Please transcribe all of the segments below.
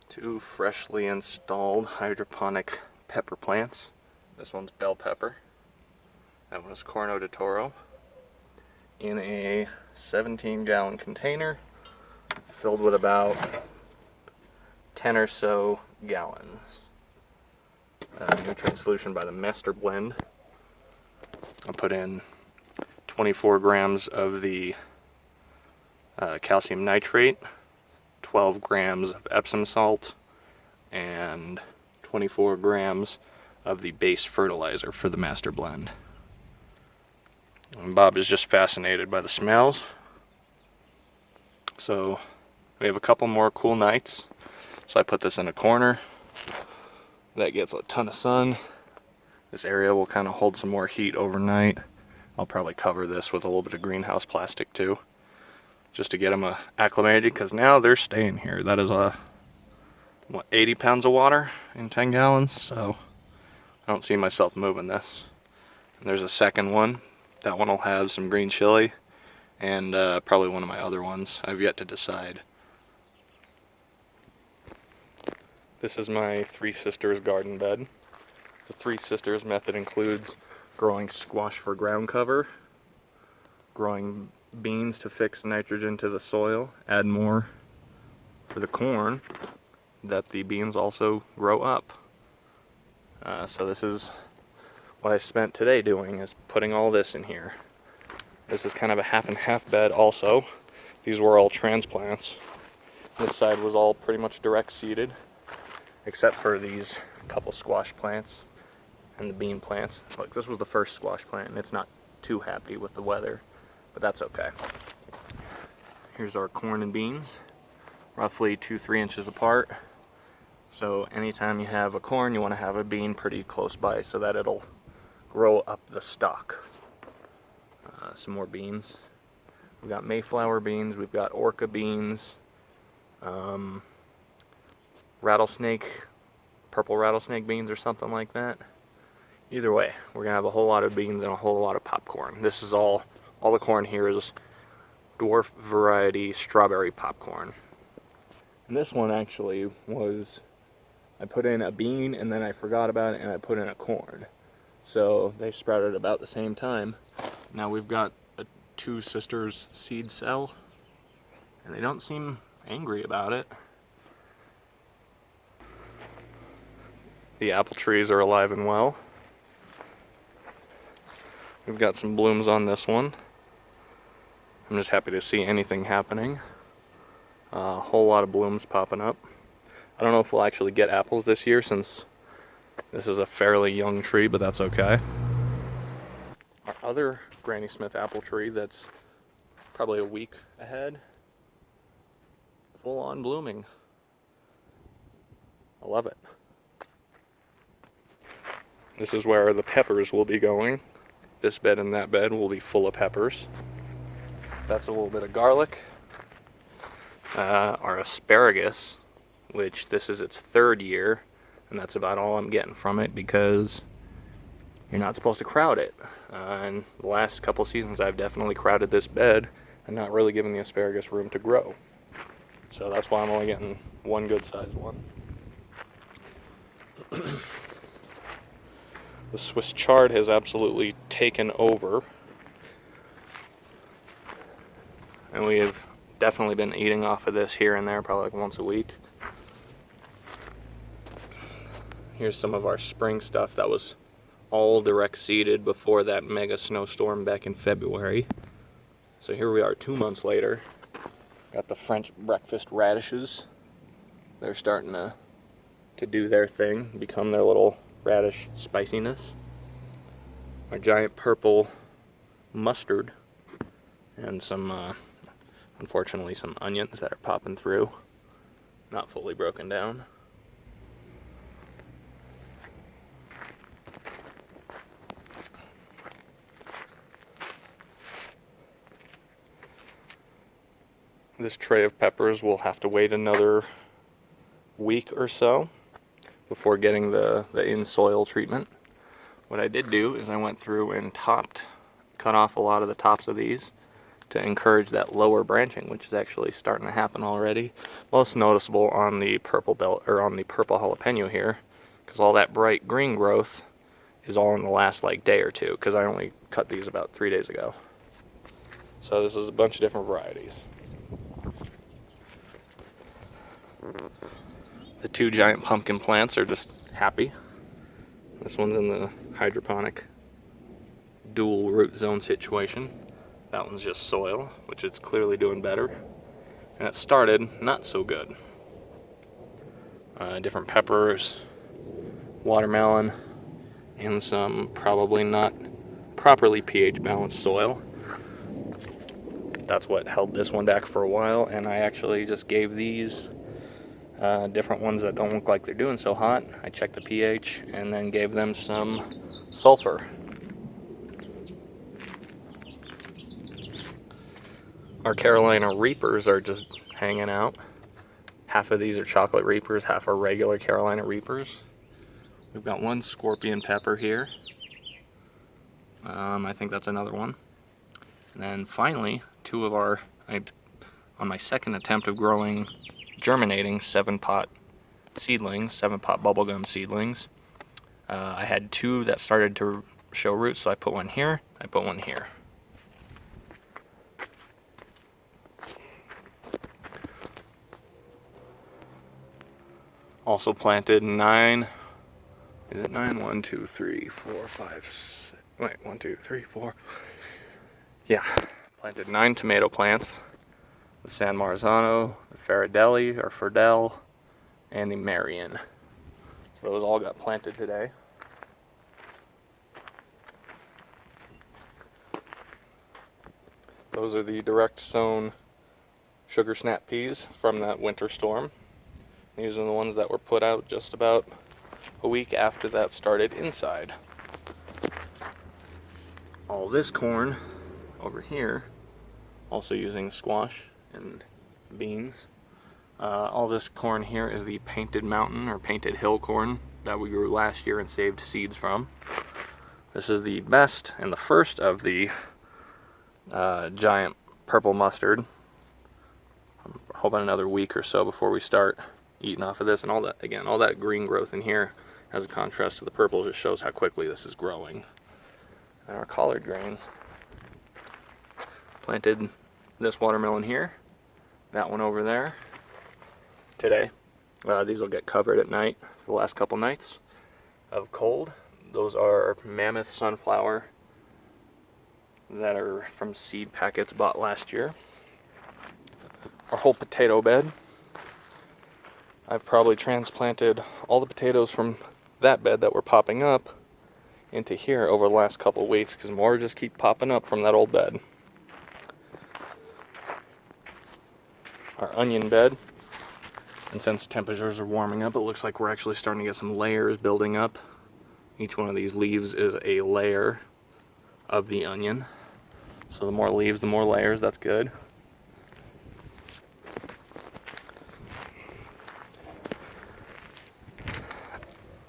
Two freshly installed hydroponic pepper plants. This one's bell pepper. That one is Corno de Toro. In a 17-gallon container filled with about 10 or so gallons. Nutrient solution by the Master Blend. I'll put in 24 grams of the calcium nitrate, 12 grams of Epsom salt, and 24 grams of the base fertilizer for the Master Blend. And Bob is just fascinated by the smells. So we have a couple more cool nights. So I put this in a corner that gets a ton of sun. This area will kind of hold some more heat overnight. I'll probably cover this with a little bit of greenhouse plastic too, just to get them acclimated, because now they're staying here. That is 80 pounds of water in 10 gallons, so I don't see myself moving this. And there's a second one. That one will have some green chili and probably one of my other ones. I've yet to decide. This is my Three Sisters garden bed. The Three Sisters method includes growing squash for ground cover, growing beans to fix nitrogen to the soil, add more for the corn that the beans also grow up. So this is what I spent today doing, is putting all this in here. This is kind of a half and half bed also. These were all transplants. This side was all pretty much direct seeded, except for these couple squash plants and the bean plants. Like, this was the first squash plant, and it's not too happy with the weather, but that's okay. Here's our corn and beans, roughly 2-3 inches apart. So anytime you have a corn, you want to have a bean pretty close by so that it'll grow up the stalk. Some more beans. We've got Mayflower beans, we've got Orca beans, rattlesnake, purple rattlesnake beans or something like that. Either way, we're gonna have a whole lot of beans and a whole lot of popcorn. This is all the corn here is dwarf variety strawberry popcorn. And this one actually was, I put in a bean and then I forgot about it and I put in a corn. So they sprouted about the same time. Now we've got a Two Sisters seed cell, and they don't seem angry about it. The apple trees are alive and well. We've got some blooms on this one. I'm just happy to see anything happening. A whole lot of blooms popping up. I don't know if we'll actually get apples this year, since this is a fairly young tree, but that's okay. Our other Granny Smith apple tree that's probably a week ahead, full on blooming. I love it. This is where the peppers will be going. This bed and that bed will be full of peppers. That's a little bit of garlic. Our asparagus, which this is its 3rd year, and that's about all I'm getting from it, because you're not supposed to crowd it. And the last couple seasons I've definitely crowded this bed and not really given the asparagus room to grow. So that's why I'm only getting one good sized one. The Swiss chard has absolutely taken over, and we have definitely been eating off of this here and there, probably like once a week. Here's some of our spring stuff that was all direct seeded before that mega snowstorm back in February. So here we are 2 months later. Got the French breakfast radishes. They're starting to do their thing, become their little radish spiciness. Our giant purple mustard, and some, unfortunately, some onions that are popping through, not fully broken down. This tray of peppers will have to wait another week or so before getting the in-soil treatment. What I did do is I went through and cut off a lot of the tops of these, to encourage that lower branching, which is actually starting to happen already. Most noticeable on the purple bell, or on the purple jalapeno here, because all that bright green growth is all in the last like day or two, because I only cut these about 3 days ago. So this is a bunch of different varieties. The 2 giant pumpkin plants are just happy. This one's in the hydroponic dual root zone situation. That one's just soil, which it's clearly doing better. And it started not so good. Different peppers, watermelon, and some probably not properly pH balanced soil. That's what held this one back for a while, and I actually just gave these different ones that don't look like they're doing so hot. I checked the pH and then gave them some sulfur. Our Carolina Reapers are just hanging out. Half of these are chocolate Reapers, half are regular Carolina Reapers. We've got 1 scorpion pepper here. I think that's another one. And then finally, 2 of our, on my second attempt of germinating 7-pot seedlings, 7-pot bubblegum seedlings, I had 2 that started to show roots, so I put one here, I put one here. Also planted 9, is it 9? 1, 2, 3, 4, 5, 6, wait, 1, 2, 3, 4. Yeah, planted 9 tomato plants. The San Marzano, the Faradelli, or Ferdel, and the Marion. So those all got planted today. Those are the direct sown sugar snap peas from that winter storm. These are the ones that were put out just about a week after that started inside. All this corn over here, also using squash and beans. All this corn here is the Painted Mountain or Painted Hill corn that we grew last year and saved seeds from. This is the best and the first of the giant purple mustard. I'm hoping another week or so before we start eating off of this, and all that, again, all that green growth in here as a contrast to the purple just shows how quickly this is growing. And our collard greens. Planted this watermelon here, that one over there today. These will get covered at night for the last couple nights of cold. Those are Mammoth sunflower that are from seed packets bought last year. Our whole potato bed. I've probably transplanted all the potatoes from that bed that were popping up into here over the last couple of weeks, because more just keep popping up from that old bed. Our onion bed, and since temperatures are warming up, it looks like we're actually starting to get some layers building up. Each one of these leaves is a layer of the onion. So the more leaves, the more layers, that's good.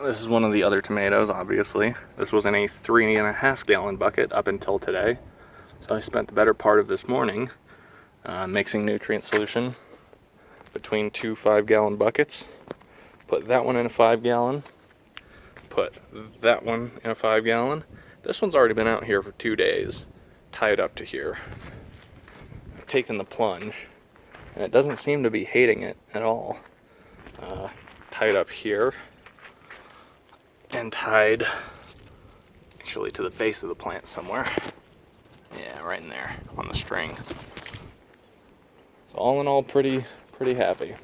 This is one of the other tomatoes, obviously. This was in a 3.5 gallon bucket up until today. So I spent the better part of this morning mixing nutrient solution between 2 5-gallon buckets. Put that one in a 5-gallon. Put that one in a 5-gallon. This one's already been out here for 2 days, tied up to here. I've taken the plunge, and it doesn't seem to be hating it at all. Tied up here, and tied actually to the base of the plant somewhere. Yeah, right in there on the string. So all in all, pretty happy.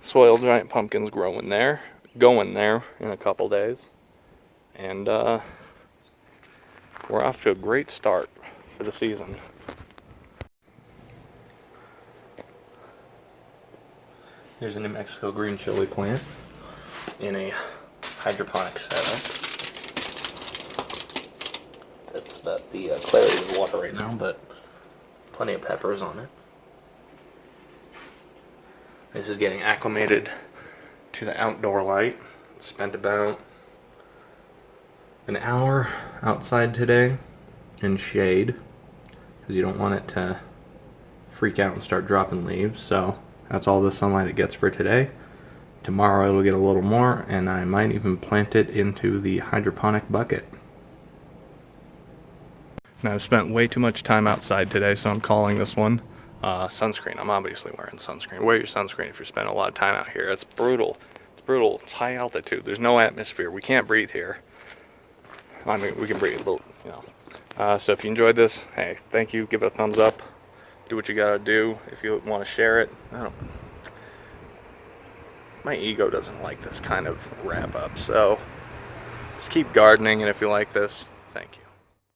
Soil giant pumpkins going there in a couple days, and we're off to a great start for the season. Here's a New Mexico green chili plant in a hydroponic setup. That's about the clarity of the water right now, but plenty of peppers on it. This is getting acclimated to the outdoor light. Spent about an hour outside today in shade, because you don't want it to freak out and start dropping leaves. So that's all the sunlight it gets for today. Tomorrow it'll get a little more, and I might even plant it into the hydroponic bucket. Now I've spent way too much time outside today, so I'm calling this one sunscreen. I'm obviously wearing sunscreen. Wear your sunscreen if you're spending a lot of time out here. It's brutal. It's brutal. It's high altitude. There's no atmosphere. We can't breathe here. I mean, we can breathe a little, you know. So if you enjoyed this, hey, thank you. Give it a thumbs up. Do what you gotta do. If you want to share it, my ego doesn't like this kind of wrap up. So just keep gardening, and if you like this, thank you.